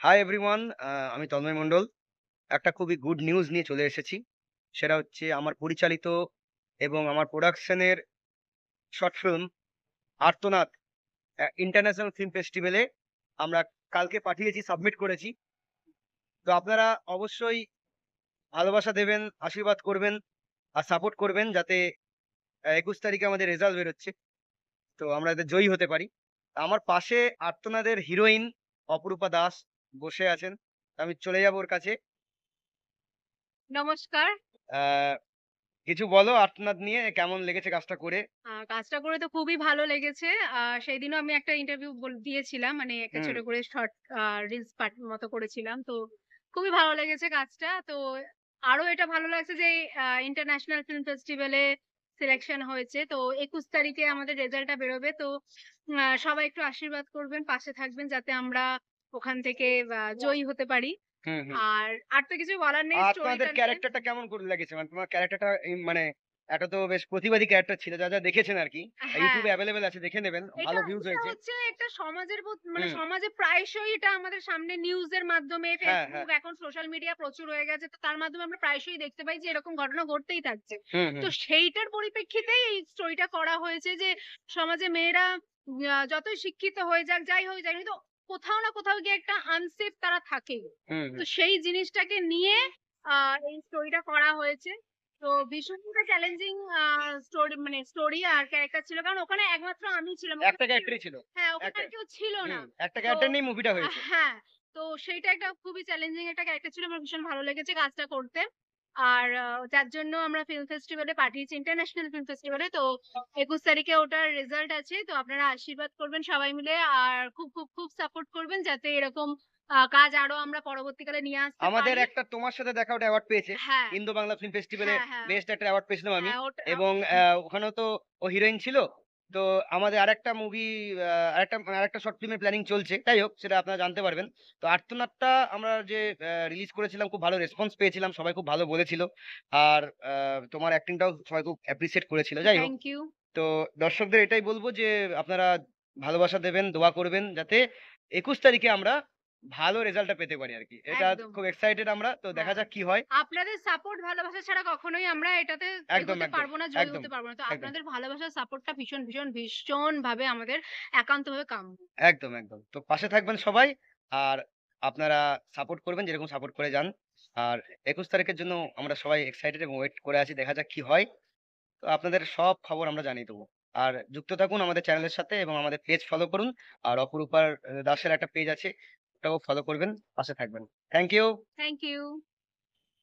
Hi everyone, আমি তন্ময় মণ্ডল। একটা খুবই গুড নিউজ নিয়ে চলে এসেছি। সেটা হচ্ছে আমার পরিচালিত এবং আমার প্রোডাকশনের শর্ট ফিল্ম 'আর্তনাদ' ইন্টারন্যাশনাল ফিল্ম ফেস্টিভ্যালে আমরা কালকে পাঠিয়েছি, সাবমিট করেছি। তো আপনারা অবশ্যই ভালোবাসা দেবেন, আশীর্বাদ করবেন আর সাপোর্ট করবেন যাতে ২১ তারিখে আমাদের রেজাল্ট বেরোচ্ছে। তো আমরা যাতে জয়ী হতে পারি। আমার পাশে 'আর্তনাদের' হিরোইন অপরূপা দাস বসে আছেন। আমি চলে যাবো ওর কাছে। নমস্কার। আ কিছু বলো 'আর্তনাদ' নিয়ে কেমন লেগেছে কাজটা করে? কাজটা করে তো খুবই ভালো লেগেছে। সেইদিনও আমি একটা ইন্টারভিউ দিয়েছিলাম। মানে একটা হুম, ছোট করে শর্ট রিলস মতো করেছিলাম। তো খুবই ভালো লেগেছে কাজটা। তো আরো এটা ভালো লাগছে যে ইন্টারন্যাশনাল ফিল্ম ফেস্টিভ্যালে সিলেকশন হয়েছে। তো ২১ তারিখে আমাদের রেজাল্টটা বেরোবে। তো সবাই একটু আশীর্বাদ করবেন, পাশে থাকবেন যাতে আমরা ওখান থেকে জয়ী হতে পারি। হুম, হুম। আর তো কিছু বলার নেই আর তোমাদের স্টোরিটা নিয়ে। ক্যারেক্টারটা কেমন করে লেগেছে? মানে তোমার ক্যারেক্টারটা মানে একটা তো বেশ প্রতিবাদী ক্যারেক্টার ছিল। যারা দেখেছেন আরকি। হ্যাঁ। YouTube এ এভেইলেবল আছে, দেখে নেবেন। এটা ভালো ভিউজ এটা হয়েছে। হচ্ছে একটা সমাজের মানে হুম, সমাজে প্রায়শই এটা আমাদের সামনে নিউজের মাধ্যমে হ্যাঁ, হ্যাঁ। Facebook এখন সোশ্যাল মিডিয়া প্রচুর হয়ে গেছে। তো তার মাধ্যমে আমরা প্রায়শই দেখতে পাই যে এরকম ঘটনা ঘটতেই থাকছে। হুম, তো হুম। সেইটার পরিপ্রেক্ষিতেই এই স্টোরিটা করা হয়েছে যে সমাজে মেয়েরা যতই শিক্ষিত হয়ে যাক, যাই হয়ে যাক কিন্তু কোথাও না কোথাও গিয়ে একটা আনসেফ তারা থাকেই। হুম, তো হুম। সেই জিনিসটাকে নিয়ে এই স্টোরিটা করা হয়েছে। তো ভীষণ একটা চ্যালেঞ্জিং স্টোরি আর ক্যারেক্টার ছিল। কারণ ওখানে একমাত্র আমি ছিলাম। ওখানে একটা আর কেউ ক্যারেক্টারই ছিল। হ্যাঁ, ওখানে একটা আর কেউ ছিল না। একটা তো ক্যারেক্টার নিয়েই মুভিটা হয়েছে। হ্যাঁ, তো সেইটা একটা খুবই চ্যালেঞ্জিং একটা ক্যারেক্টার ছিল। আমার ভীষণ ভালো লেগেছে কাজটা করতে। আর যার জন্য আমরা ফিল্ম ফেস্টিভ্যালে পাঠিয়েছি ইন্টারন্যাশনাল ফিল্ম ফেস্টিভ্যালে। তো ২১ তারিখে ওটার রেজাল্ট আছে। তো আপনারা আশীর্বাদ করবেন সবাই মিলে। আর খুব সাপোর্ট করবেন যাতে এরকম কাজ আরো আমরা পরবর্তীকালে নিয়ে আসতে আমাদের পারি। একটা তোমার সাথে দেখা ওটা অ্যাওয়ার্ড পেয়েছে। হ্যাঁ, ইন্দো বাংলা ফিল্ম ফেস্টিভ্যালে হ্যাঁ। বেস্ট একটা অ্যাওয়ার্ড পেয়েছিলাম আমি। হ্যাঁ, ওটা এবং হুম, ওখানেও তো ও হিরোইন ছিল। তো আমাদের আরেকটা মুভি আরেকটা শর্ট ফিল্মের প্ল্যানিং চলছে। যাই হোক সেটা আপনারা জানতে পারবেন। তো আর্তনাদটা আমরা যে রিলিজ করেছিলাম খুব ভালো রেসপন্স পেয়েছিলাম। সবাই খুব ভালো বলেছিল। আর আ তোমার অ্যাক্টিংটাও সবাই খুব অ্যাপ্রিশিয়েট করেছিল। যাই হোক, থ্যাংক ইউ। তো দর্শকদের এটাই বলব যে আপনারা ভালোবাসা দেবেন, দোয়া করবেন যাতে ২১ তারিখে আমরা ভালো রেজাল্টটা পেতে পারি আরকি। এটা একদম। খুব এক্সাইটেড আমরা। তো দেখা হ্যাঁ। যাক কি হয়। আপনাদের সাপোর্ট ভালোবাসা ছাড়া কখনোই আমরা এটাতে একদম, এগোতে একদম, পারব না, জয়ী একদম, হতে পারব না। তো একদম, আপনাদের ভালোবাসার সাপোর্টটা ভীষণভাবে আমাদের একান্তভাবে কাম্য। একদম, একদম। তো পাশে থাকবেন সবাই। আর আপনারা সাপোর্ট করবেন যেরকম সাপোর্ট করে যান। আর ২১ তারিখের জন্য আমরা সবাই এক্সাইটেড এবং ওয়েট করে আছি। দেখা যাক কি হয়। তো আপনাদের সব খবর আমরা জানিয়ে দেবো। আর যুক্ত থাকুন আমাদের চ্যানেলের সাথে এবং আমাদের পেজ ফলো করুন। আর অপরূপার দাসের একটা পেজ আছে। ওটাও ফলো করবেন, পাশে থাকবেন। Thank you. Thank you.